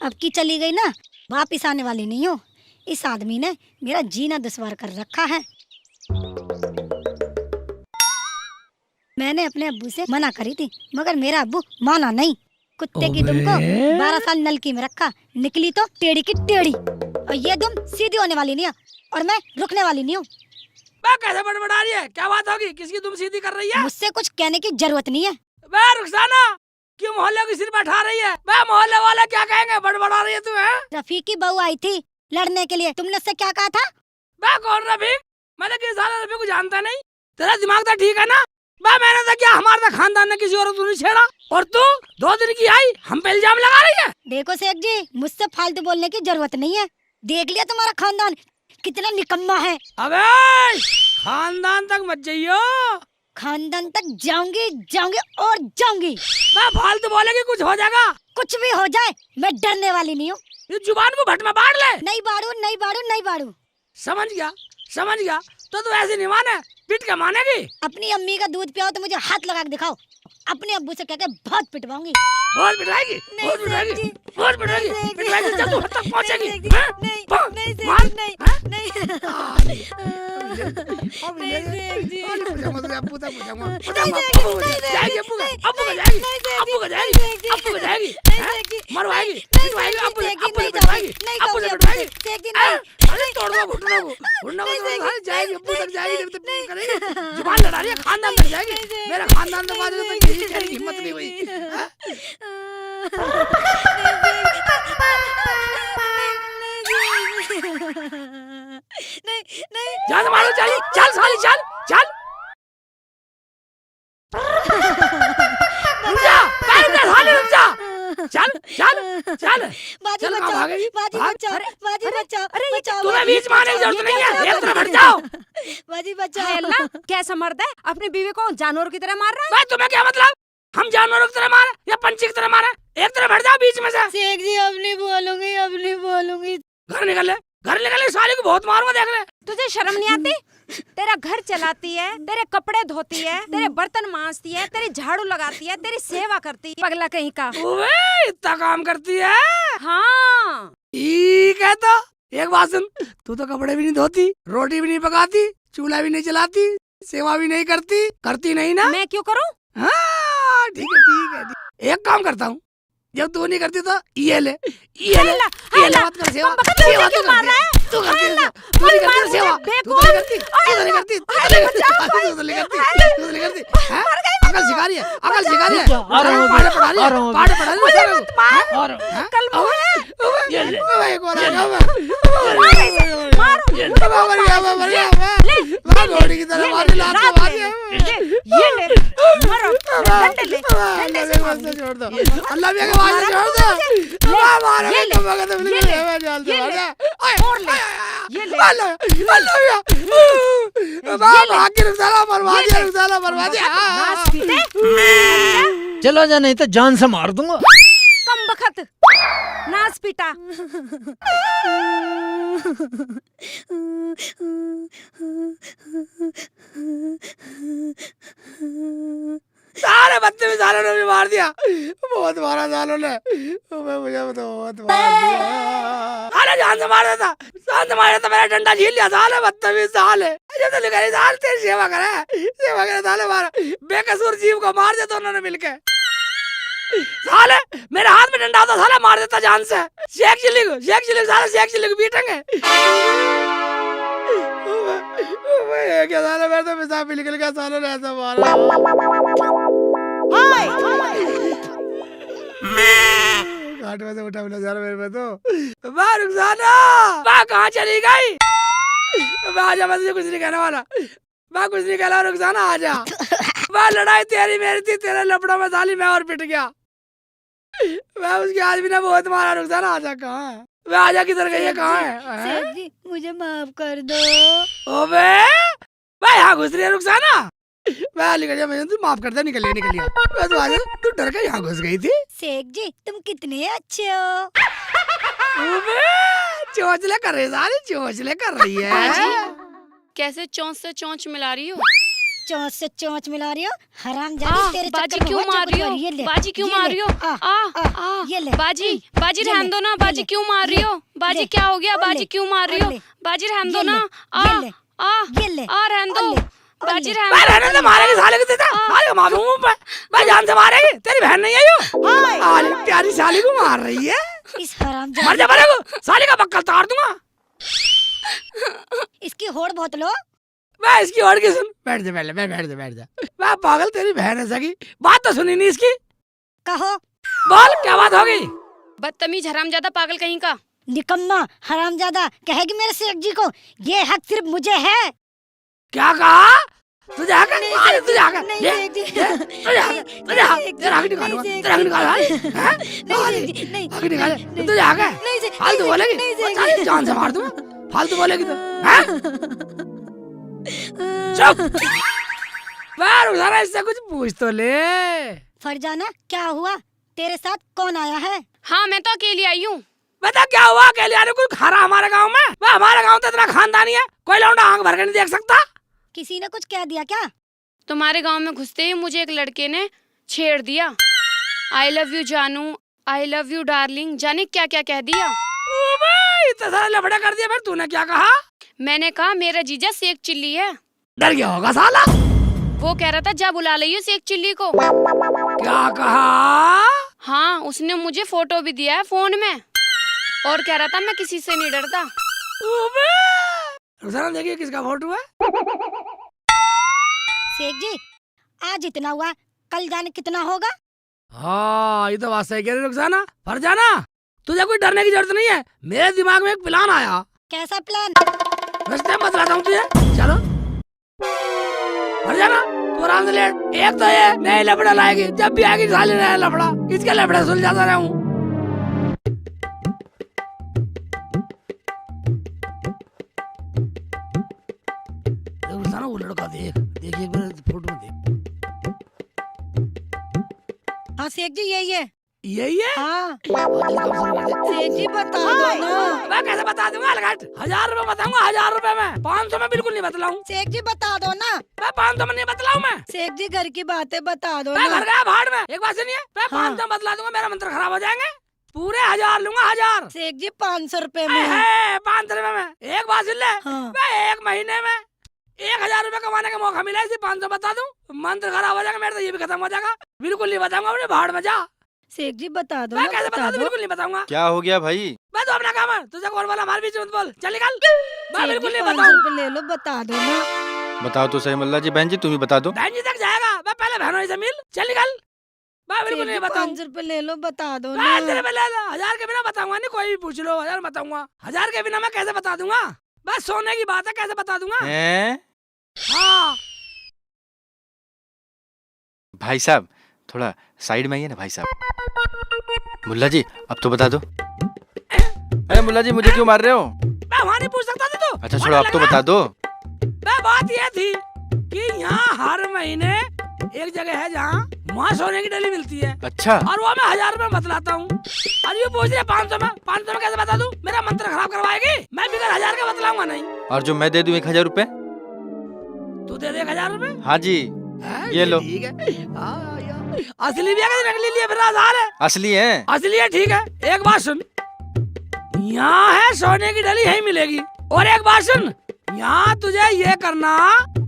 अब की चली गई ना, वापिस आने वाली नहीं हो। इस आदमी ने मेरा जीना दुश्वार कर रखा है। मैंने अपने अब्बू से मना करी थी, मगर मेरा अब्बू माना नहीं। कुत्ते की दुम को 12 साल नलकी में रखा, निकली तो टेढ़ी की टेढ़ी। और ये दुम सीधी होने वाली नहीं है, और मैं रुकने वाली नहीं हूँ। कैसे बड़बड़ा रही है? क्या बात होगी? किसकी दुम सीधी कर रही है? मुझसे कुछ कहने की जरूरत नहीं है। रुखसाना, क्यों मोहल्ले की सिर बैठा रही है? मोहल्ले वाले क्या कहेंगे? बड़बड़ा रही है तू? रफीक की बहू आई थी लड़ने के लिए, तुमने उससे क्या कहा था? कौन रफीक? मैं तो किसी साल रफीक को जानता नहीं। तेरा दिमाग तो ठीक है ना? मैंने तो क्या, हमारे तो खानदान ने किसी और नहीं छेड़ा, और तू 2 दिन की आई हम पे इल्जाम लगा रही है। देखो शेख जी, मुझसे फालतू बोलने की जरूरत नहीं है। देख लिया तुम्हारा खानदान कितना निकम्मा है। अबे खानदान तक मत जाइयो। खानदान तक जाऊंगी जाऊंगी और जाऊंगी। फालतू बोलेगी कुछ हो जाएगा। कुछ भी हो जाए मैं डरने वाली नहीं हूँ। ये जुबान को भट में बाढ़ ले। नहीं बाड़ू नहीं बाड़ू नहीं बाड़ू। समझ गया समझ गया। तो तू ऐसे नहीं माने, पिट के मानेगी। अपनी अम्मी का दूध पियाओ तो मुझे हाथ लगा के दिखाओ। अपने अब्बू से कहकर बहुत पिटवाऊंगी। बहुत पिटवाएगी, बहुत पिटवाएगी, बहुत पिटवाएगी, पिटवाएगी जब तू हद तक पहुंचेगी। जुबान लड़ा रही है, खानदान तक जाएगी। मेरा खानदान तो बाद में हिम्मत नहीं हुई। नहीं जान मारो, चल चल साली, चल चल रुक जा, साली रुक जा, चल चल चल। बाजी चल, बचाओ, भागेगी? बाजी भाग। बचाओ, बाजी बचाओ, बचाओ तुम्हें बाजी। बीच में आने की जरूरत नहीं है, एक तरफ हट जाओ। बाजी बचाओ। अल्लाह, कैसा मर्द है अपनी बीवी को जानवर की तरह मार रहा है? तुम्हें क्या मतलब? हम जानवरों की तरह मारे या पंछी की तरह मारे? एक तरफ हट जाओ बीच में से। शेख जी अब नहीं बोलूंगी, अब नहीं बोलूंगी। घर निकल ले, घर निकल ले, साली को बहुत मारूंगा, देख ले। तुझे शर्म नहीं आती? तेरा घर चलाती है, तेरे कपड़े धोती है, तेरे बर्तन मांजती है, तेरी झाड़ू लगाती है, तेरी सेवा करती है। पगला कहीं का। ओए इतना काम करती है? हाँ ठीक है, तो एक बात सुन, तू तो कपड़े भी नहीं धोती, रोटी भी नहीं पकाती, चूल्हा भी नहीं चलाती, सेवा भी नहीं करती, करती नहीं ना? मैं क्यों करूं? हाँ ठीक है ठीक है, एक काम करता हूँ, जब तू नहीं करती तो ये ले, ये ले, ये ले, मत कर सेवा, सेवा तू करती है, तू करती है, तू नहीं करती सेवा, तू तो नहीं करती, तू नहीं करती, तू तो नहीं करती, तू तो नहीं करती, तू तो नहीं करती, हैं? अकल सिखा रही है, अकल सिखा रही है, पाड़े पढ़ा रही है, पाड़े पढ़ा रही है, मत मार, और कल ये ले, एक और आएगा, मारो, घोड़ी की तरह मारी, लात को मारी, ये ले, मारो, डंडे ले, डंडे से मारो। छोड़ दो, अल्लाह मियां के वास्ते छोड़ दो, मारो, ये ले, मगर तुम ये नहीं ले, मैं जान से ये मार ले, दे, और ले, ये ले, अल्लाह मियां, बाबा आखिर रुसाला मरवा दिया, रुसाला मरवा दिया। नाच पीटे, चलो जा, नहीं तो जान से मार दूंगा। कम बखत, नाच पीटा। सारे बच्चे भी सालों ने भी मार दिया, बहुत मारा सालों ने, मुझे तो बहुत मार दिया, साले जान से मार देता, जान से मार देता, मेरा डंडा झील लिया, साले बच्चे भी साले, जैसे लिखा है साल तेरी सेवा करे साले, मारा बेकसूर जीव को मार देता उन्होंने मिलके, साले मेरे हाथ में डंडा होता साला मार देता जान से। शेख चिल्ली को पीटेंगे, क्या साले मेरे तो पेशाब भी निकल गया, सालों ने ऐसा मारा। घाट में से उठा मिला जा रहा मेरे में तो, रुखसाना कहाँ चली गई? आजा, मैं तुझे कुछ नहीं कहने वाला, मैं कुछ नहीं कहना, रुखसाना आजा। लड़ाई तेरी मेरी थी, तेरे लपड़ों में साली मैं और पिट गया, मैं उसके आदमी ने बहुत मारा, रुखसाना आजा। कहाँ है वे? आजा, किधर गई है? कहाँ है? शेख जी मुझे माफ कर दो। ओबे भाई यहाँ घुस रही है रुखसाना, मैं निकल गया, मैं तू माफ कर दे, निकल गया, मैं तो आजा, तू डर के यहाँ घुस गई थी। शेख जी तुम कितने अच्छे हो। ओबे चोंचले कर रही है साली, चोंचले कर रही है। कैसे चोंच से चोंच मिला रही हो? चोंच से चोंच मिला रही हो हरामजादी, तेरे बाजी चक्कर में क्यों हो मार रही हो? ये ले, बाजी क्यों ये मार ले, रही हो? ये ले, बाजी ये बाजी ले, रहने दो ना, ये बाजी ले, क्यों मार रही हो? बाजी ले, क्या हो गया? और बाजी ले, क्यों मार रही और हो? ले, बाजी रहने दो ये ना। ले, ये ले, ये ले, रहने दो। और ले, बाजी और ले। मैं रहने रहने दे, मारेगी साले को देता, साले को मार दूंगा मैं। मैं जान से मारेगी, तेरी बहन नहीं आई हो। साली प्यारी साली को मार रही है। इस मर हरामजादी जा मरेगो, साली का बक्कल तार दूंगा। इसकी होड़ बहुत लो। मैं इसकी और की सुन, बैठ जा पहले, मैं बैठ जा। मैं पागल, तेरी बहन है सगी, बात तो सुनी नहीं इसकी। कहो बोल क्या बात हो गई? बदतमीज हरामजादा पागल कहीं का। निकम्मा हरामजादा कहेगी मेरे सेठ जी को, ये हक सिर्फ मुझे है। क्या कहा? तुझे हक है? अरे तुझे हक है? नहीं, ये, सेठ जी। ये, तुझे हक है? तुझे हक है? तेरा हक निकालूंगा, नहीं, तेरा हक निकालूंगा, हैं? नहीं, सेठ जी, नहीं, हक निकाले, तुझे हक है? नहीं, सेठ- फालतू नहीं, बोलेगी? नहीं, सेठ साली जी। जान से मार दूंगा, फालतू बोलेगी तो, हैं? चुप। मैं रुखसाना इससे कुछ पूछ तो ले। फरजाना क्या हुआ, तेरे साथ कौन आया है? हाँ मैं तो अकेली आई हूँ। बता क्या हुआ? अकेले आने कोई खरा हमारे गांव में? मैं हमारे गांव तो इतना खानदानी है, कोई लौंडा आंख भर के नहीं देख सकता। किसी ने कुछ कह दिया क्या? तुम्हारे गांव में घुसते ही मुझे एक लड़के ने छेड़ दिया। आई लव यू जानू, आई लव यू डार्लिंग, जाने क्या क्या कह दिया। इतना सारा लफड़ा कर दिया, फिर तूने क्या कहा? मैंने कहा मेरा जीजा सेक चिल्ली है। डर गया होगा साला। वो कह रहा था जा बुला लियो सेक चिल्ली को। क्या कहा? हाँ उसने मुझे फोटो भी दिया है फोन में और कह रहा था मैं किसी से नहीं डरता। रुखसाना देखिए किसका फोटो है। शेख जी आज इतना हुआ, कल जाने कितना होगा? हाँ ये तो बात सही कह रही रुखसाना। फरजाना तुझे कोई डरने की जरूरत नहीं है, मेरे दिमाग में एक प्लान आया। कैसा प्लान? रास्ते में बतलाता हूँ तुझे, चलो। फरजाना तू आराम से लेट। एक तो ये नए लफड़ा लाएगी, जब भी आएगी साली नया लफड़ा, इसके लफड़े सुलझाता रहूं। रुखसाना वो लड़का देख एक बार फोटो में देख। हाँ शेख जी यही है। यही है? हाँ बहुत जल्दी काम शुरू कर दे। शेख जी बता दो ना। मैं कैसे बता दूंगा? अलगट 1000 रुपए बताऊंगा, 1000 रुपए में। 500 में बिल्कुल नहीं बतलाऊं। शेख जी बता दो ना। मैं 500 में नहीं बतलाऊं मैं। शेख जी घर की बातें बता दो मैं ना। घर गया भाड़ में, एक बात सुनिए, मैं हाँ। 500 में बतला दूंगा, मेरा मंत्र खराब हो जाएंगे। पूरे 1000 लूंगा, 1000। शेख जी 500 रुपए में। 500 रुपए में। एक बात सुन ले, हाँ। मैं एक महीने में 1000 रुपए कमाने का मौका मिला, इसे 500 बता दूं, मंत्र खराब हो जाएगा मेरा, तो ये भी खत्म हो जाएगा। बिल्कुल नहीं बताऊंगा, अपने भाड़ में जा। शेख जी बता दो मैं ना, कैसे बता बता दूं? दो। बिल्कुल नहीं बताऊंगा। क्या हो गया भाई? मैं तो अपना काम है, तुझे कौन बोला? हमारे बीच में मत बोल, चल निकल। मैं शेख बिल्कुल जी नहीं 500 बताऊं। रुपए ले लो, बता दो ना। बताओ तो सही मल्ला जी। बहन जी तुम ही बता दो। बहन जी तक जाएगा, मैं पहले बहनों से मिल, चल निकल। मैं बिल्कुल नहीं बताऊं। 500 रुपए ले लो, बता दो ना। मैं तेरे पे ले लो, 1000 के बिना बताऊंगा नहीं, कोई भी पूछ लो, 1000 बताऊंगा। 1000 के बिना मैं कैसे बता दूंगा? बस सोने की बात है, कैसे बता दूंगा? हैं? हाँ भाई साहब थोड़ा साइड में आइए ना भाई साहब। मुल्ला जी अब तो बता दो। अरे मुल्ला जी मुझे क्यों मार रहे हो? मैं वहाँ नहीं पूछ सकता था तो। अच्छा छोड़ो अब तो बता दो। मैं बात ये थी कि यहाँ हर महीने एक जगह है जहाँ वहाँ सोने की डली मिलती है, अच्छा और वो मैं 1000 रुपए बतलाता हूँ। और ये पूछ रहे 500 में, 500 में कैसे बता दूँ? मेरा मंत्र खराब करवाएगी। मैं बिगर 1000 का बतलाऊंगा नहीं। और जो मैं दे दूं 1000 रुपए? तू दे दे 1000 रुपए। हाँ जी ये लो। ठीक है। हाँ, यार। असली भी है कि नकली लिए? फिर 1000 है। असली है। असली है, ठीक है। एक बात सुन, यहाँ है सोने की डली यही मिलेगी। और एक बात सुन, यहाँ तुझे ये करना,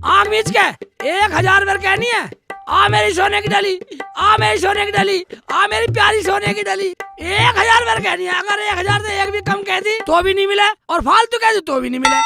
आग मीच के 1000 रुपए कहनी है, आ मेरी सोने की डली, आ मेरी सोने की डली, आ मेरी प्यारी सोने की डली। 1000 रुपए कहनी है। अगर 1000 से एक भी कम कह दी तो भी नहीं मिले, और फालतू कह दी तो भी नहीं मिले।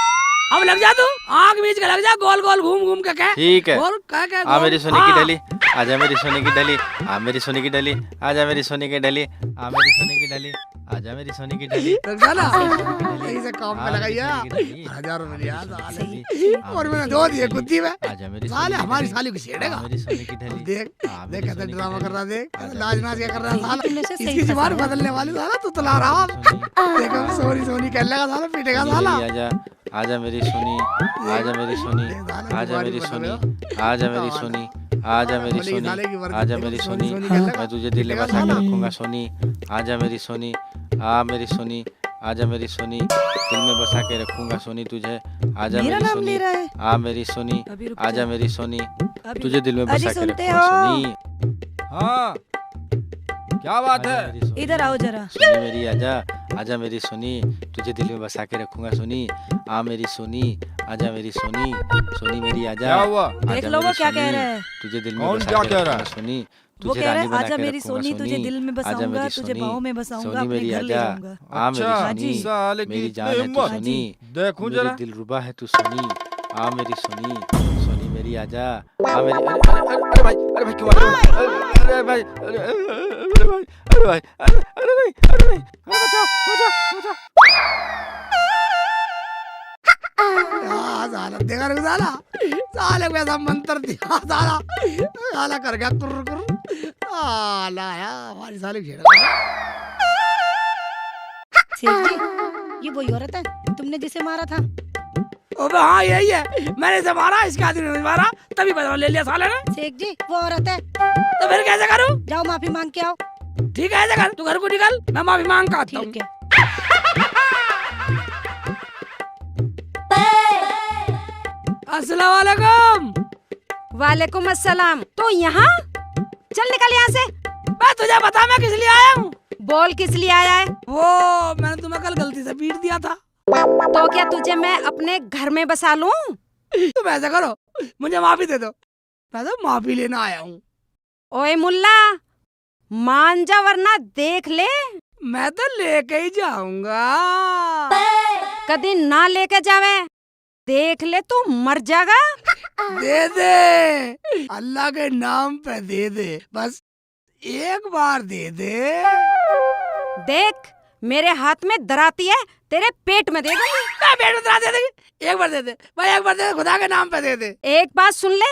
अब लग जा तू, आग मीच के लग जा, गोल गोल घूम घूम के कह। ठीक है। गोल कह के आ गोल। मेरी सोने हाँ। की डली, आजा मेरी सोने की डली, आ मेरी सोने की डली, आजा मेरी सोने की डली, आ मेरी सोने की डली, आजा मेरी सोने की डली। रुखसाना, आ मेरी सोने की डली, यही से काम आ पे मेरी लगाइया। सोने की डली, 1000 रुपए लिया साले। डली, आ और मेरी मैंने सोने दो की दिए डली, कुत्ती में। आजा मेरी साले सोने की हमारी डली, साली को छेड़ेगा। आ मेरी सोने की डली, देख आ देख मेरी कैसे सोने की ड्रामा कर रहा है, देख आजा लाज मेरी नाच क्या सोने कर की रहा है डली, साला। तुमने से सही इसकी फंसा जुबान है। बदलने वाली साला, तू तुला रहा है। देखो सोनी सोनी कहने लगा साला, पीटेगा साला। आजा आजा मेरी सोनी, आजा मेरी सोनी, आजा मेरी सोनी, आजा मेरी सोनी, आजा मेरी सोनी, आजा मेरी सोनी, मैं तुझे दिल में बसा के रखूंगा सोनी। आजा मेरी सोनी, आ मेरी सोनी, आजा मेरी सोनी, दिल में बसा के रखूंगा सोनी तुझे। आजा मेरा मेरी नाम सोनी, ले रहा है। आ मेरी सोनी, अभी रुक आजा जा। मेरी सोनी, तुझे दिल में अजी बसा के सुनते रखूंगा हो? सोनी। हाँ क्या बात आजा है? मेरी सोनी। इधर आओ जरा। सोनी मेरी आजा, आजा मेरी सोनी, तुझे दिल में बसा के रखूंगा सोनी। आ मेरी सोनी, आजा मेरी सोनी, सोनी मेरी आजा। क्या हुआ? आजा देख लो वो मेरी क्या कह सोनी, रहा है। तुझे दिल में कौन बसा क्या के कह रहा रखूंगा है? सोनी। वो तुझे कह रहा रानी है बना आजा के मेरी रखूंगा सोनी, तुझे सोनी। दिल में आजा बसाऊंगा, मेरी तुझे सोनी, बाहों में बसाऊंगा, सोनी अपने मेरी घर ले आजा। जाऊंगा। आ मेरी अच्छा, सोनी, साले की मेरी इतनी जान है तू हिम्मत। सोनी। देखूं मेरी जरा। दिलरुबा है तू सोनी। आ मेरी सोनी, सोनी मेरी आजा। आ मेरी अरे भाई, अरे भाई क्यों आ रहे हो? अरे भाई, अरे भाई, अरे भाई, अरे नहीं, अरे नहीं, अरे बचाओ, बचाओ, बचाओ। साला देखा रे साला, साले को ऐसा मंत्र दिया साला, साला कर गया कुर कुर, साला आया हमारी साली छेड़ा। सेठ जी, ये वही औरत है तुमने जिसे मारा था? अबे हाँ यही है, मैंने इसे मारा, इसके आदमी ने मारा, तभी बदला ले लिया साले ने। सेठ जी वो औरत है। तो फिर कैसे करूं? जाओ माफी मांग के आओ। ठीक है ऐसे कर, तू घर को निकल, मैं माफी मांग का आता हूँ। ठीक है। अस्सलाम वालेकुम। वालेकुम अस्सलाम। तो यहाँ चल निकल यहाँ से। मैं तुझे बता मैं किस लिए आया हूँ? बोल किस लिए आया है? वो मैंने तुम्हें कल गलती से पीट दिया था। तो क्या तुझे मैं अपने घर में बसा लूं? तुम ऐसा करो, मुझे माफी दे दो, मैं तो माफी लेना आया हूँ। ओए मुल्ला, मान जा वरना देख ले। मैं तो लेके ही जाऊंगा। कभी ना लेके जावे, देख ले तू मर जाएगा। दे दे, अल्लाह के नाम पे दे दे, बस एक बार दे दे। देख मेरे हाथ में दराती है, तेरे पेट में दे दूंगी। मैं पेट में दे देगी, एक बार दे दे भाई, एक बार दे दे, खुदा के नाम पे दे दे। एक बात सुन ले,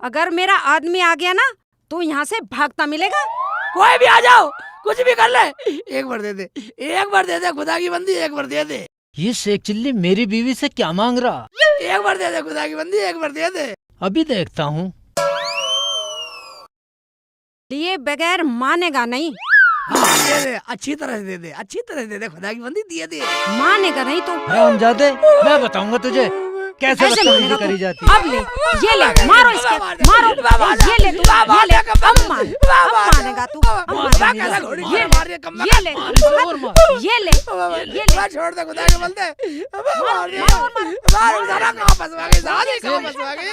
अगर मेरा आदमी आ गया ना तो यहाँ से भागता मिलेगा। कोई भी आ जाओ, कुछ भी कर ले, एक बार दे दे, एक बार दे दे, खुदा की बंदी एक बार दे दे। ये शेख चिल्ली मेरी बीवी से क्या मांग रहा? एक बार दे दे, खुदा की बंदी एक बार दे दे। अभी देखता हूँ। लिए बगैर मानेगा नहीं, हाँ, दे दे, अच्छी तरह से दे दे, अच्छी तरह से दे दे, खुदा की बंदी दिए दे। मानेगा नहीं तो हरामजादे, मैं बताऊंगा तुझे कैसे ऐसे बदतमीजी मानेगा करी तू। जाती है। अब ले, ये ले, मारो इसके, मारो, ये ले तू, ये ले, अब मानेगा तू, अब मानेगा। ये ले, ये ले, ये ले। छोड़ दे, खुदा के बंदे, मार साला, कहाँ फंसवा गई साली, कहाँ फंसवा गई।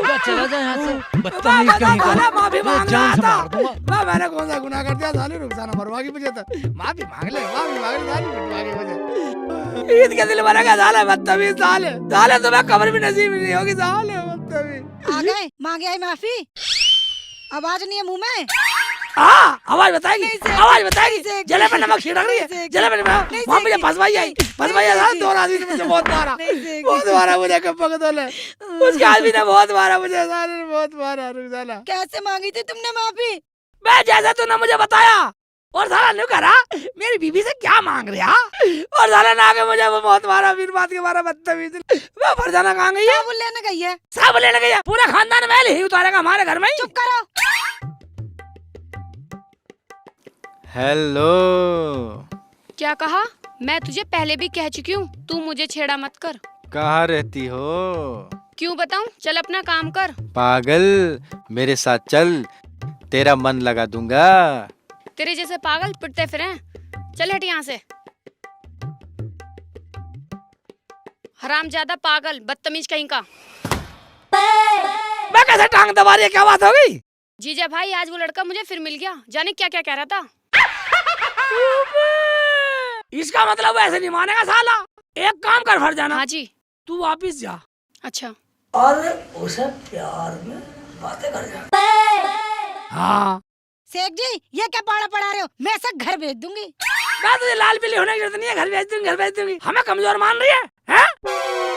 जा, चला जा यहाँ से, बदतमीज कहीं का। माफी मैं मांग जान रहा से था, मार दूंगा। मैंने कौन सा गुनाह कर दिया साली, रुखसाना मरवागी मुझे तो, माफी मांग ले, माफी मांग ले साली, पिटवागी मुझे। ईद के दिल बनेगा साले, बदतमीज साले, साले तुम्हें कब्र भी नसीब नहीं होगी साले, बदतमीज। आ गए, मांगे आई माफी, आवाज नहीं है मुंह में। हाँ, आवाज बताएगी, नहीं से- आवाज बताएगी, नहीं से- जले पे नमक छिड़क रही नहीं है, से- जले पे नमक, नहीं वहाँ से- मुझे फंसवाई आई, फंसवाई आई साले, दो आदमी ने मुझे बहुत मारा, बहुत मारा मुझे, कब है, उसके आदमी ने बहुत मारा मुझे, साले ने बहुत मारा, रुखसाना। कैसे मांगी थी तुमने माफी? मैं जैसा तूने मुझे बताया, और साला नहीं करा, मेरी बीबी से क्या मांग रहा, और साला ना आके मुझे वो बहुत मारा, फिर बात के मारा, बदतमीज। मैं फरजाना कहाँ गई है? साबुन लेने गई है। सब लेने गई है, पूरा खानदान मैल ही उतारेगा हमारे घर में ही। चुप करो। हेलो, क्या कहा? मैं तुझे पहले भी कह चुकी हूँ, तू मुझे छेड़ा मत कर। कहाँ रहती हो? क्यों बताऊँ? चल अपना काम कर। पागल, मेरे साथ चल, तेरा मन लगा दूंगा। तेरे जैसे पागल पिटते फिरे। चल हट यहाँ से। हरामजादा पागल, बदतमीज कहीं का। मैं कैसे टांग दबा रही है, क्या बात हो गई? जीजा भाई, आज वो लड़का मुझे फिर मिल गया, जाने क्या क्या कह रहा था। इसका मतलब ऐसे नहीं मानेगा साला। एक काम कर फरजाना, हाँ जी। तू वापिस जा अच्छा। और उसे प्यार में बातें कर जा। हाँ, शेख जी ये क्या पाड़ा पड़ा रहे हो? मैं सब घर भेज दूंगी। मैं तुझे लाल पीली होने की जरूरत नहीं है, घर भेज दूंगी, घर भेज दूंगी। हमें कमजोर मान रही है, हैं?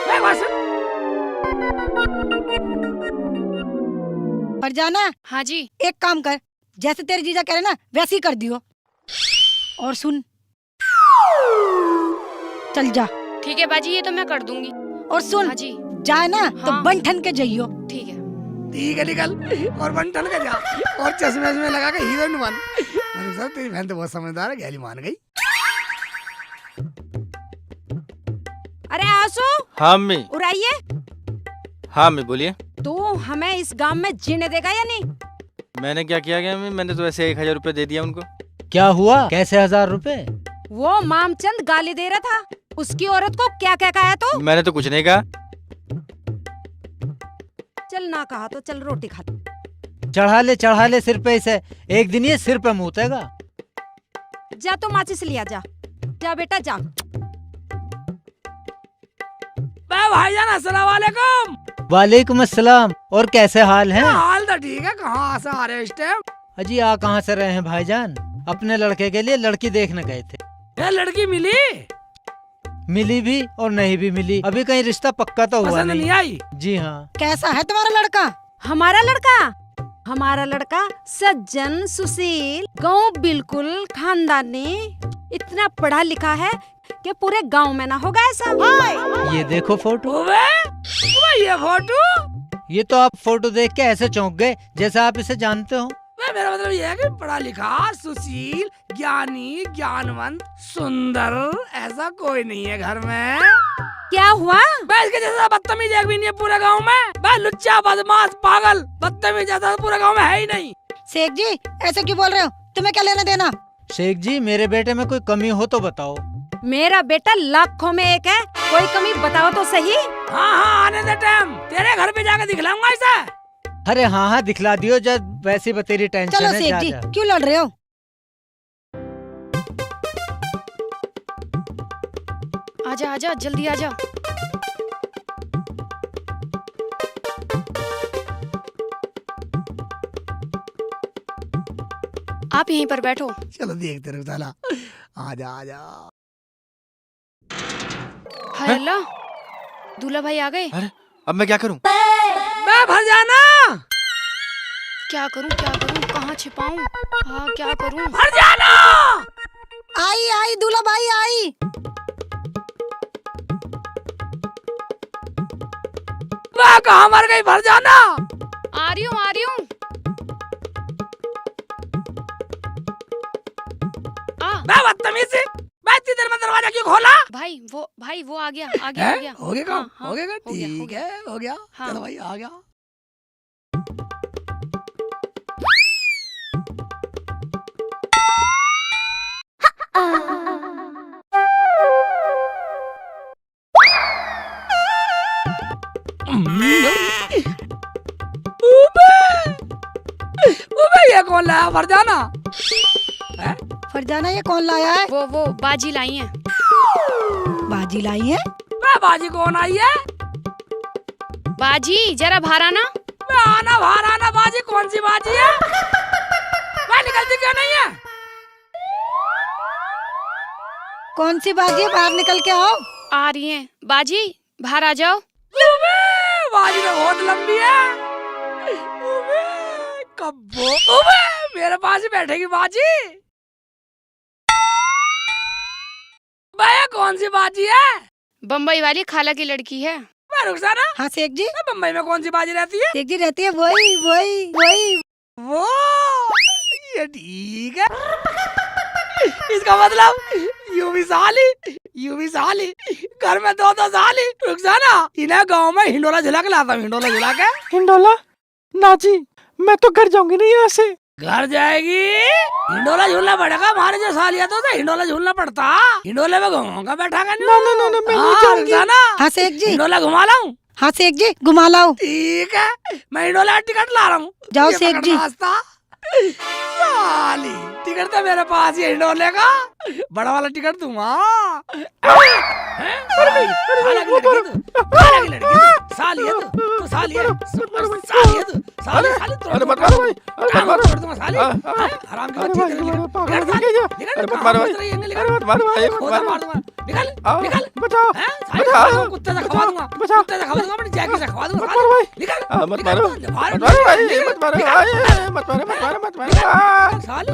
मैं बस फरजाना हाँ जी। एक काम कर, जैसे तेरे जीजा कह रहे ना वैसे ही कर दियो। और सुन, चल जा। ठीक है बाजी, ये तो मैं कर दूंगी। और सुन, हाँ जी। जाए ना तो हाँ। बन ठन के जाइयो। ठीक है। ठीक है, निकल और बंटल का जा, और चश्मे में लगा के हीरोइन बन। मैंने कहा तेरी बहन तो बहुत समझदार है, गैली मान गई। अरे आओ आंसू हाँ अम्मी। उड़ाइए। हाँ अम्मी बोलिए। तू हमें इस गांव में जीने देगा या नहीं? मैंने क्या किया गया अम्मी? मैंने तो ऐसे 1000 रुपए दे दिया उनको। क्या हुआ? कैसे 1000 रुपए? वो मामचंद गाली दे रहा था, उसकी औरत को क्या क्या कहा तो? मैंने तो कुछ नहीं कहा। चल ना कहा तो चल रोटी खा। चढ़ा ले सिर पे इसे, एक दिन ये सिर पे मुतेगा। जा तो माचिस लिया जा। जा बेटा जा। भाईजान अस्सलाम वालेकुम। वालेकुम अस्सलाम। और कैसे हाल हैं? हाल तो ठीक है। कहाँ से आ रहे हो इस टाइम? अजी आ कहाँ से रहे हैं भाईजान? अपने लड़के के लिए लड़की देखने गए थे। ये लड़की मिली? मिली भी और नहीं भी मिली, अभी कहीं रिश्ता पक्का तो हुआ पसंद नहीं आई? जी हाँ। कैसा है तुम्हारा लड़का? हमारा लड़का सज्जन सुशील, गाँव बिल्कुल खानदानी, इतना पढ़ा लिखा है कि पूरे गांव में ना होगा ऐसा। ये देखो फोटो। ये फोटो? ये तो आप फोटो देख के ऐसे चौंक गए जैसे आप इसे जानते हो। मेरा मतलब ये है कि पढ़ा लिखा, सुशील, ज्ञानी, ज्ञानवंत, सुंदर ऐसा कोई नहीं है घर में। क्या हुआ? इसके जैसा बदतमीज एक भी नहीं है पूरे गांव में। लुच्चा, बदमाश, पागल, बदतमीज जैसा पूरे गांव में है ही नहीं। शेख जी ऐसे क्यों बोल रहे हो? तुम्हें क्या लेना देना? शेख जी मेरे बेटे में कोई कमी हो तो बताओ। मेरा बेटा लाखों में एक है, कोई कमी बताओ तो सही। हाँ आने दे टाइम, तेरे घर पे जाकर दिखलाऊंगा इसे। अरे हाँ दिखला दियो, जब वैसी तेरी टेंशन चलो है। शेख जी क्यों लड़ रहे हो? आजा आजा जल्दी आजा। आप यहीं पर बैठो। चलो देखते रहो साला। आजा आजा। हाय अल्लाह, दूल्हा भाई आ गए। अरे अब मैं क्या करूं? मैं भर जाना। क्या करूं कहाँ छिपाऊं? हाँ क्या करूं? भर जाना। आई दूल्हा भाई आई। मैं कहाँ मर गई? भर जाना। आ रही हूँ। मैं बदतमीज से, मैं इतनी देर में दरवाजा क्यों खोला? भाई वो आ गया। हो गया काम? हाँ, हो गया? हो गया, ठीक है, हो गया। हाँ। चलो भाई आ गया। ये कौन लाया? फरजाना? फरजाना ये कौन लाया है? वो बाजी लाई है। बाजी लाई है? बाजी कौन आई है? बाजी जरा बाहर आना। बाहर आना। बाजी कौन सी बाजी है? मैं निकलती क्यों नहीं है? कौन सी बाजी है? बाहर निकल के आओ। आ रही है बाजी, बाहर आ जाओ। बाजी तो बहुत लंबी है। कब्बो मेरे पास ही बैठेगी बाजी। भैया कौन सी बाजी है? बम्बई वाली खाला की लड़की है। मैं रुखसाना। हाँ शेख जी। बम्बई में कौन सी बाजी रहती है? शेख जी रहती है वही। वो ये ठीक है। इसका मतलब यूं भी साली, घर में दो साली। रुखसाना, इन्हें गांव में हिंडोला झुला के लाता हूँ। हिंडोला? नाजी मैं तो घर जाऊंगी नहीं यहाँ से। घर जाएगी? हिंडोला झूलना पड़ेगा। हमारे जो सालिया तो हिंडोला झूलना पड़ता। हिंडोले में घूमूंगा बैठा कर। ना मैं नहीं जाऊंगी। हाँ शेख जी। हिंडोला घुमा लाऊं? हाँ शेख जी घुमा लाओ। ठीक है, मैं हिंडोला टिकट ला रहा हूँ। जाओ शेख जी। साली टिकट तो मेरे पास ही हिंडोले का बड़ा वाला टिकट दूंगा। अरे मत मारो भाई, अरे मत मारो भाई, अरे मत मारो भाई, बचाओ, कुत्ते से खवा दूंगा, अपनी जैकी से खवा दूंगा। मत मारो भाई, मत मारो साली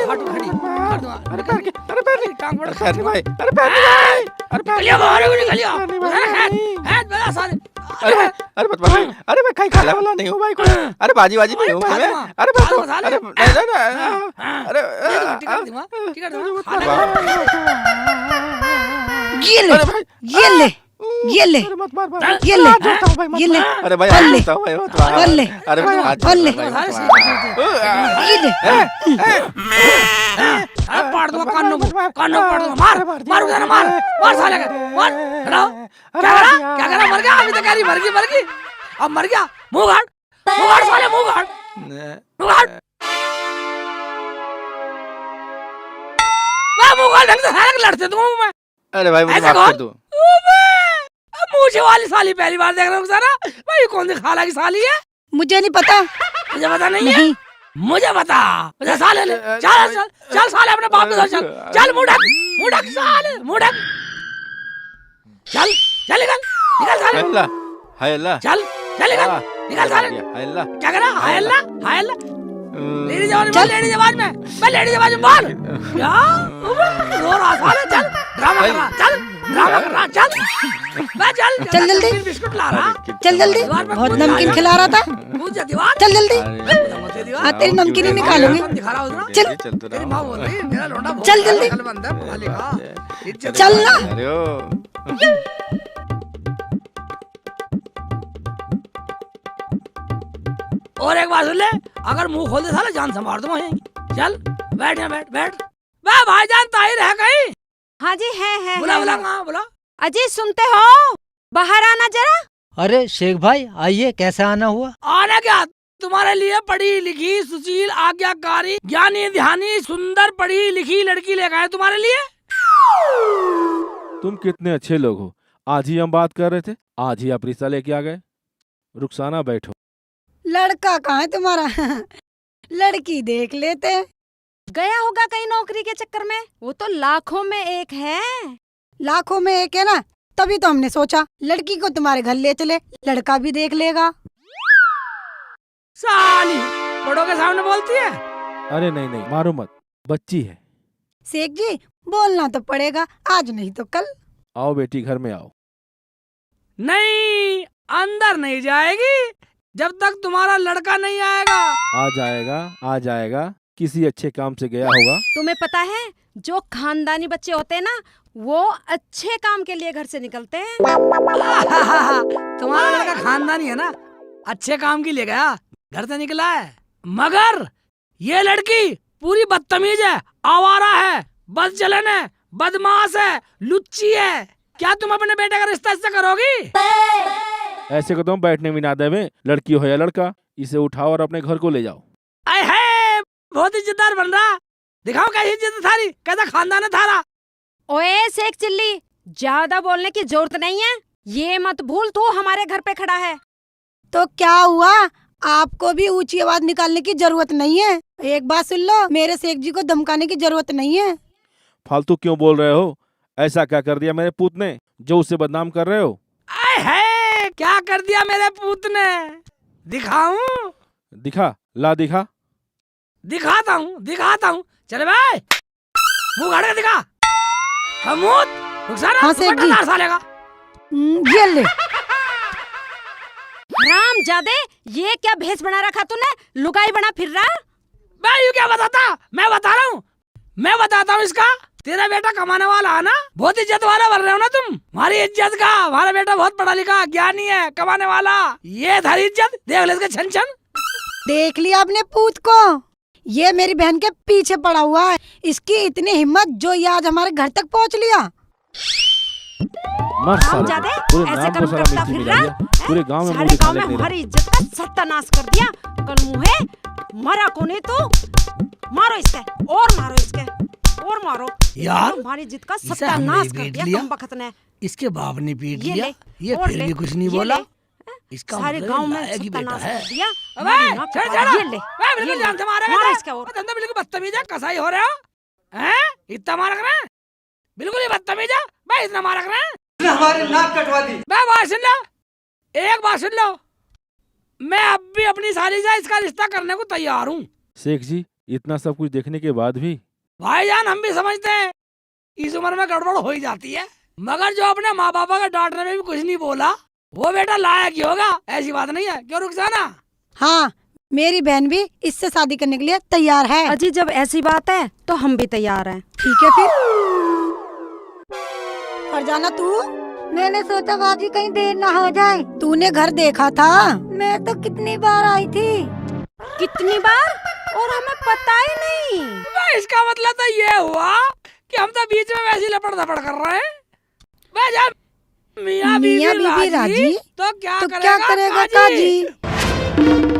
फाटू खड़ी कर दूंगा। अरे पैर की, अरे पैर की, टांग पड़ खैर भाई, अरे पैर की भाई, अरे पैर की, अरे मत मारो, अरे मैं कहीं खाने वाला नहीं हूँ भाई कोई, अरे बाजी नहीं हूँ भाई मैं, अरे मैं तो, अरे नहीं, अरे ये ले ये ले अरे मत मार मार। ये ले जोता हूँ भाई, मत ये ले मार। अरे भाई और आज ले, जीता हूँ भाई, मत मार। और ले, अरे आज और ले। जीता हूँ भाई, मत मार। ये ले अरे पाड़ दूंगा कानों को पाड़ दूंगा। मार मार उधर मार मार साले का मार। हटाओ क्या करा मर गया अभी तक कह रही मर गई अब मर गया। मुंह गाड़ साले मुंह गाड़ मुंह गाड़ ढंग से साले लड़ते तुम मैं अरे भाई मुझे ऐसा माफ कर कौन? दो। मुझे वाली साली पहली बार देख रहा हूँ सारा भाई कौन सी खाला की साली है मुझे नहीं पता मुझे पता नहीं है नहीं मुझे बता मुझे साले ले चल साले अपने बाप के साथ चल मुंह ढक साले मुंह ढक चल निकल साले हाय अल्लाह हाय अल्लाह चल निकल साले हाय अल्लाह क्या करा हाय अल्लाह लेडी जवान में बोल क्या रो रहा साले चल ड्रामा कर रहा चल चल जल्दी। बिस्कुट ला रहा चल जल्दी बहुत नमकीन खिला रहा था मुझे दीवार चल जल्दी अरे हाँ तेरी नमकीन ही निकालूंगी दिखा रहा हूँ चल चल तो तेरी माँ बोल रही है मेरा लौंडा बहुत चल जल्दी। अकलमंद है पढ़ा लिखा इज्जत चल ना अरे ओ और एक बात सुन ले अगर मुंह खोल दे साला जान से मार दूंगा यहीं चल बैठ यहाँ बैठ वाह भाईजान ताहिर है कहीं हाँ जी है बुला कहाँ बुला अजी सुनते हो बाहर आना जरा। अरे शेख भाई आइए, कैसे आना हुआ? आने क्या तुम्हारे लिए पढ़ी लिखी सुशील आज्ञाकारी ज्ञानी ध्यानी सुंदर पढ़ी लिखी लड़की लेकर आए तुम्हारे लिए। तुम कितने अच्छे लोग हो। आज ही हम बात कर रहे थे, आज ही आप रिश्ता लेके आ गए। रुखसाना बैठो। लड़का कहाँ है तुम्हारा लड़की देख लेते। गया होगा कहीं नौकरी के चक्कर में, वो तो लाखों में एक है। लाखों में एक है ना, तभी तो हमने सोचा लड़की को तुम्हारे घर ले चले, लड़का भी देख लेगा। साली बड़ों के सामने बोलती है। अरे नहीं नहीं मारो मत, बच्ची है। शेख जी बोलना तो पड़ेगा, आज नहीं तो कल। आओ बेटी घर में आओ। नहीं अंदर नहीं जाएगी जब तक तुम्हारा लड़का नहीं आएगा। आ जाएगा किसी अच्छे काम से गया होगा। तुम्हें पता है जो खानदानी बच्चे होते हैं ना, वो अच्छे काम के लिए घर से निकलते हैं। तुम्हारा लड़का खानदानी है ना, अच्छे काम के लिए गया घर से निकला है। मगर ये लड़की पूरी बदतमीज है, आवारा है, बदचलन है, बदमाश है, लुच्ची है। क्या तुम अपने बेटे का रिश्ता इससे करोगी? ऐसे को तुम बैठने भी ना देवे, लड़की हो या लड़का, इसे उठाओ और अपने घर को ले जाओ। आए है बहुत इज्जतदार बन रहा, दिखाओ कैसी इज्जत थारी, कैसा खानदान है थारा। ओए शेख चिल्ली, ज्यादा बोलने की जरूरत नहीं है। ये मत भूल तू हमारे घर पे खड़ा है। तो क्या हुआ, आपको भी ऊंची आवाज निकालने की जरूरत नहीं है। एक बात सुन लो, मेरे शेख जी को धमकाने की जरूरत नहीं है। फालतू क्यों बोल रहे हो? ऐसा क्या कर दिया मेरे पूत ने जो उसे बदनाम कर रहे हो? आए है क्या कर दिया मेरे पूत ने? दिखाऊं? दिखा, ला दिखा। दिखाता हूँ चले भाई मुंह गाड़ के दिखा। रुखसाना हाँ, सेठ जी। साले का ये ले राम जादे, ये क्या भेष बना रखा तूने? लुगाई बना फिर रहा। मैं यूँ क्या बताता, मैं बता रहा हूँ, मैं बताता हूँ इसका। तेरा बेटा कमाने वाला है ना, बहुत इज्जत वाला बन रहे हो ना तुम। हमारी इज्जत का, हमारा बेटा बहुत पढ़ा लिखा ज्ञानी है, कमाने वाला। ये थारी इज्जत देख ले इसके छन छन। देख लिया आपने पूत को, ये मेरी बहन के पीछे पड़ा हुआ है। इसकी इतनी हिम्मत जो ये आज हमारे घर तक पहुंच लिया। मर राम साले, जादे, पूरे ऐसे नाम को कर्म साला करता मिर्ची फिर मिला रहा दिया। पूरे गांव में सारे मुंह गांव में दिखा लेते हमारी इज्जत का सत्यानाश कर दिया। कल मुहे मरा कोने तो मारो इसके और मारो इसके और मारो यार, हमारी इज्जत का इसे हमने सत्यानाश कर पीट दिया लिया। तुम बखत ने। इसके बाप ने पीट ये लिया, ले, ये और फिर ले, भी कुछ नहीं ये बोला। ले, इसका सारे मतलब गांव में लायक ही बेटा सत्यानाश है। कर दिया। अबे, हमारी नाक छेड़ कटवा छेड़ा। दी। ये ले, मैं ये बिल्कुल ले, जान से मारेगा मारो ना। इसके और। धंधा बिल्कुल बदतमीज है, कसाई हो रहे हो हैं? इतना मार रहे हैं, बिल्कुल ही बदतमीज है भाई, इतना मार रहे हैं। हमारी नाक कटवा दी। मैं बात सुन लो, एक बात सुन लो, मैं अब भी अपनी साली से इसका रिश्ता करने को तैयार हूँ। शेख जी, इतना सब कुछ देखने के बाद भी? भाईजान हम भी समझते हैं इस उम्र में गड़बड़ हो ही जाती है, मगर जो अपने माँ बापा का डांटने में भी कुछ नहीं बोला, वो बेटा लायक ही होगा। ऐसी बात नहीं है, क्यों रुखसाना? हाँ, मेरी बहन भी इससे शादी करने के लिए तैयार है। अजी जब ऐसी बात है तो हम भी तैयार हैं। ठीक है फिर। फरजाना तू मैंने सोचा बाजी कहीं देर ना हो जाए। तूने घर देखा था? मैं तो कितनी बार आई थी। कितनी बार? और हमें पता ही नहीं। इसका मतलब तो ये हुआ कि हम तो बीच में वैसी लपड़ धपड़ कर रहे हैं। मैं जब मियाँ बीबी राजी तो क्या करेगा काजी?